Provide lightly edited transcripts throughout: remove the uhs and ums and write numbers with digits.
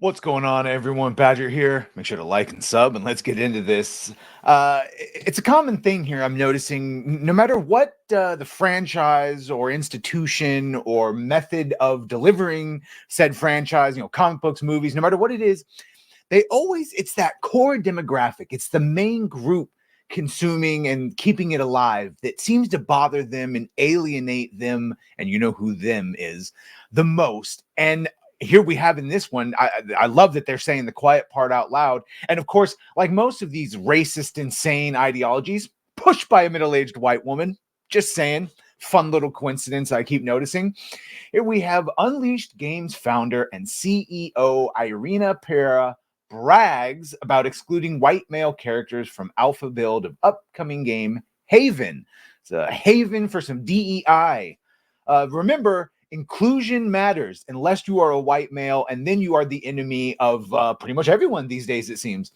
What's going on, everyone? Badger here. Make sure to like and sub, and let's get into this. It's a common thing here I'm noticing. No matter what the franchise or institution or method of delivering said franchise, comic books, movies, no matter what it is, it's that core demographic. It's the main group consuming and keeping it alive that seems to bother them and alienate them, and you know who them is the most. And here we have in this one, I love that they're saying the quiet part out loud. And of course, like most of these racist, insane ideologies, pushed by a middle-aged white woman. Just saying. Fun little coincidence I keep noticing. Here we have Unleashed Games founder and CEO Irena Pereira brags about excluding white male characters from alpha build of upcoming game Haven. It's a haven for some DEI. Remember, inclusion matters unless you are a white male, and then you are the enemy of pretty much everyone these days, it seems.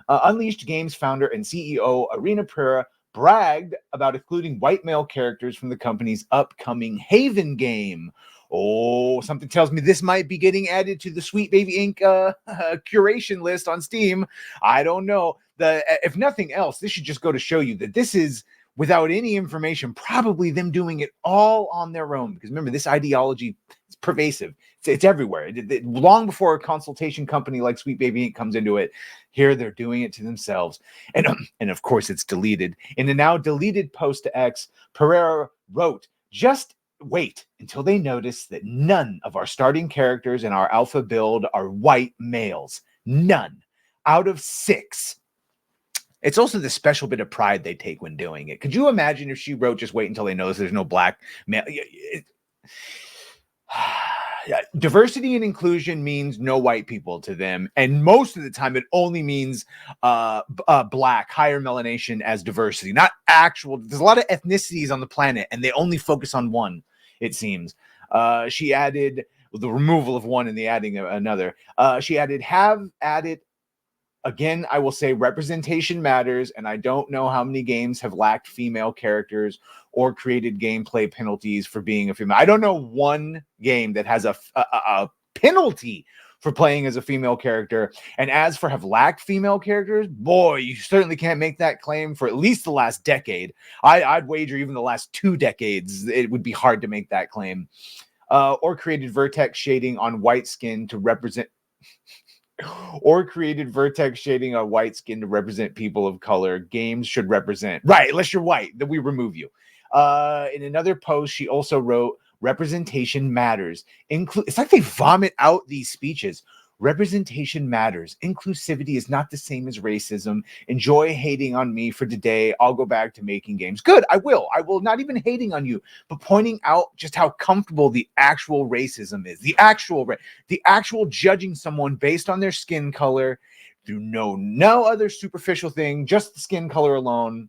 Unleashed Games founder and CEO Irena Pereira bragged about including white male characters from the company's upcoming Haven game. Oh, something tells me this might be getting added to the Sweet Baby Inc. Curation list on Steam. I don't know. If nothing else, this should just go to show you that this is, without any information, probably them doing it all on their own. Because remember, this ideology is pervasive. It's everywhere. Long before a consultation company like Sweet Baby Inc. comes into it, here they're doing it to themselves. And of course, it's deleted. In a now deleted post to X, Pereira wrote, "Just wait until they notice that none of our starting characters in our alpha build are white males. None out of 6. It's also the special bit of pride they take when doing it. Could you imagine if she wrote, "Just wait until they notice there's no black male"? Diversity and inclusion means no white people to them, and most of the time it only means black, higher melanation as diversity, not actual. There's a lot of ethnicities on the planet, and they only focus on one, it seems. She added the removal of one and the adding of another. She added, have added. Again, I will say representation matters, and I don't know how many games have lacked female characters or created gameplay penalties for being a female. I don't know one game that has a penalty for playing as a female character. And as for have lacked female characters, boy, you certainly can't make that claim for at least the last decade. I'd wager even the last 2 decades, it would be hard to make that claim. Or created vertex shading on white skin to represent... or created vertex shading on white skin to represent people of color. Games should represent. Right, unless you're white, then we remove you. In another post, she also wrote, "Representation matters. It's like they vomit out these speeches. Representation matters. Inclusivity is not the same as racism. Enjoy hating on me for today. I'll go back to making games." Good, I will. I will, not even hating on you, but pointing out just how comfortable the actual racism is. The actual judging someone based on their skin color through no other superficial thing, just the skin color alone.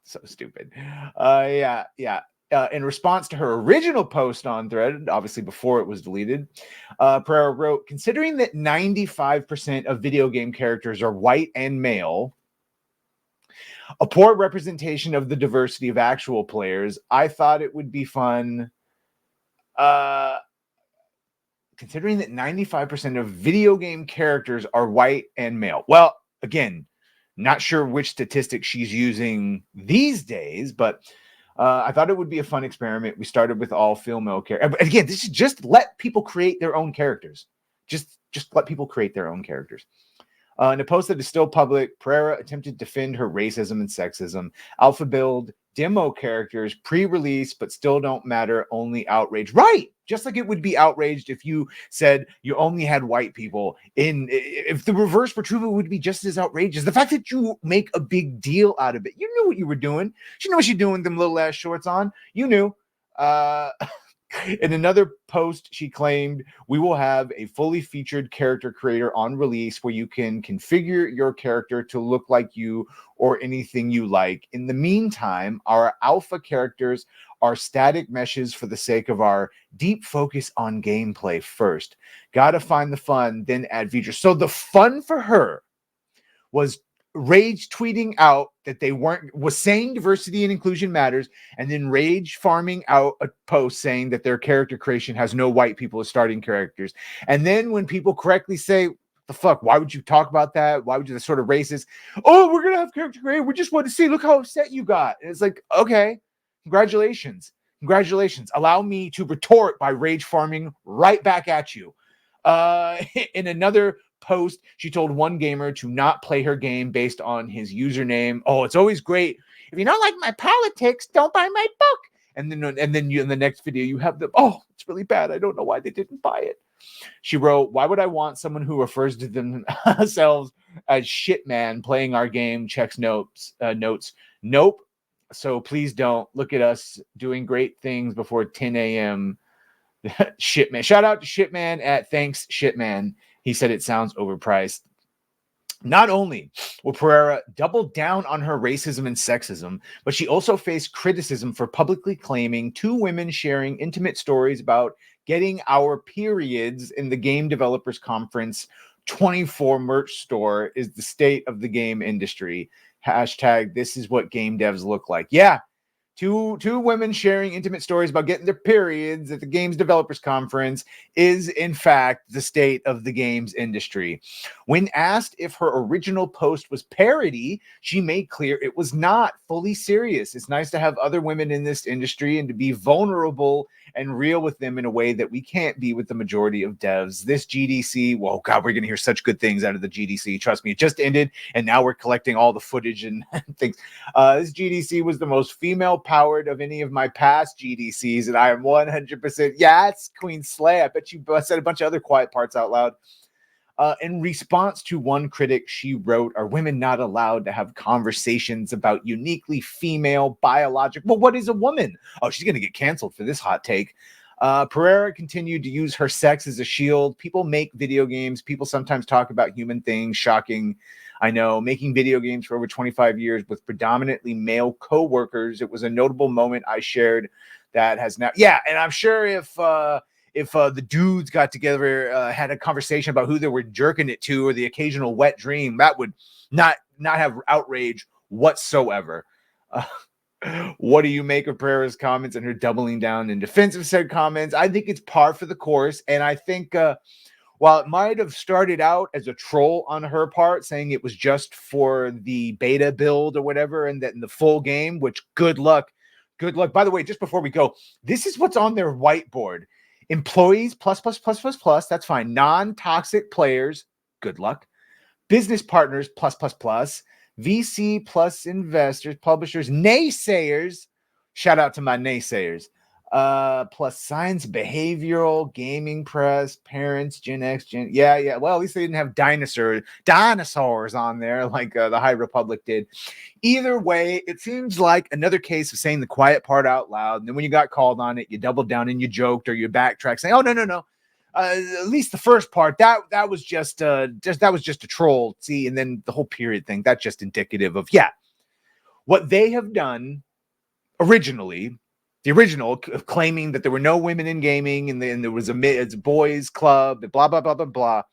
So stupid. In response to her original post on Thread, obviously before it was deleted, Pereira wrote, "Considering that 95% of video game characters are white and male, a poor representation of the diversity of actual players, I thought it would be fun." Considering that 95% of video game characters are white and male. Well, again, not sure which statistic she's using these days, but I thought it would be a fun experiment. We started with all female characters. Again, this is just let people create their own characters. Just let people create their own characters. In a post that is still public, Pereira attempted to defend her racism and sexism. Alpha build demo characters pre-release, but still don't matter. Only outrage. Right. Just like it would be outraged if you said you only had white people in. If the reverse were true, it would be just as outrageous. The fact that you make a big deal out of it. You knew what you were doing. She knew what she's doing with them little ass shorts on. You knew. In another post, she claimed, "We will have a fully featured character creator on release where you can configure your character to look like you or anything you like. In the meantime, our alpha characters are static meshes for the sake of our deep focus on gameplay first. Gotta find the fun, then add features." So the fun for her was rage tweeting out that they was saying diversity and inclusion matters, and then rage farming out a post saying that their character creation has no white people as starting characters. And then when people correctly say, the fuck, why would you talk about that? Why would you, the sort of racist, oh, we're gonna have character creation, we just want to see, look how upset you got. And it's like, okay, congratulations, allow me to retort by rage farming right back at you. In another post, she told one gamer to not play her game based on his username. Oh, it's always great. If you don't like my politics, don't buy my book. And then you, in the next video, you have them. Oh, it's really bad. I don't know why they didn't buy it. She wrote, why would I want someone who refers to themselves as Shipman playing our game, checks notes. Nope. So please don't. Look at us doing great things before 10 a.m. Shipman. Shout out to Shipman at Thanks Shipman. He said it sounds overpriced. Not only will Pereira double down on her racism and sexism, but she also faced criticism for publicly claiming two women sharing intimate stories about getting our periods in the Game Developers Conference 24 merch store is the state of the game industry. Hashtag this is what game devs look like. Yeah. Two women sharing intimate stories about getting their periods at the Games Developers Conference is, in fact, the state of the games industry. When asked if her original post was parody, she made clear it was not fully serious. It's nice to have other women in this industry and to be vulnerable and real with them in a way that we can't be with the majority of devs. This GDC, well, God, we're going to hear such good things out of the GDC. Trust me, it just ended, and now we're collecting all the footage and things. This GDC was the most female-powered of any of my past GDCs, and I am 100%, yes, Queen Slay. I bet you said a bunch of other quiet parts out loud. In response to one critic, she wrote, are women not allowed to have conversations about uniquely female biological? Well, what is a woman? Oh, she's going to get canceled for this hot take. Pereira continued to use her sex as a shield. People make video games. People sometimes talk about human things. Shocking. I know. Making video games for over 25 years with predominantly male co-workers. It was a notable moment I shared that has now. Yeah, and I'm sure if the dudes got together, had a conversation about who they were jerking it to, or the occasional wet dream, that would not have outrage whatsoever. What do you make of Pereira's comments and her doubling down in defense of said comments? I think it's par for the course, and I think while it might have started out as a troll on her part, saying it was just for the beta build or whatever, and that in the full game, which good luck. By the way, just before we go, this is what's on their whiteboard. Employees, plus, that's fine. Non-toxic players, good luck. Business partners, plus. VC plus investors, publishers, naysayers. Shout out to my naysayers. Plus science, behavioral, gaming press, parents, Gen X, yeah. Well, at least they didn't have dinosaurs on there like the High Republic did. Either way, it seems like another case of saying the quiet part out loud, and then when you got called on it, you doubled down and you joked, or you backtrack saying, "Oh no." At least the first part that was just a troll. See, and then the whole period thing, that's just indicative of what they have done originally. The original of claiming that there were no women in gaming, and then there was it's a boys club, blah blah blah blah blah.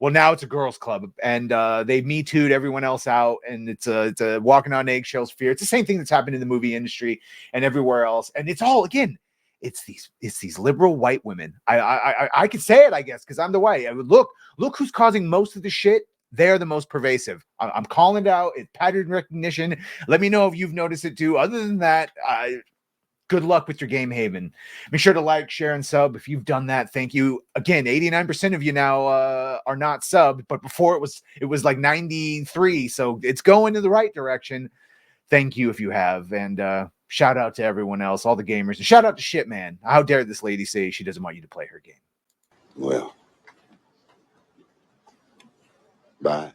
Well, now it's a girls club, and they Me Too'd everyone else out, and it's a walking on eggshells fear. It's the same thing that's happened in the movie industry and everywhere else, and it's all again. It's these liberal white women. I could say it, I guess, because I'm the white. Look who's causing most of the shit. They're the most pervasive. I'm calling it out. It's pattern recognition. Let me know if you've noticed it too. Other than that, good luck with your game haven. Make sure to like, share, and sub if you've done that. Thank you. Again, 89% of you now are not subbed, but before it was like 93, so it's going in the right direction. Thank you if you have, and shout out to everyone else, all the gamers, and shout out to Shipman. How dare this lady say she doesn't want you to play her game? Well, bye.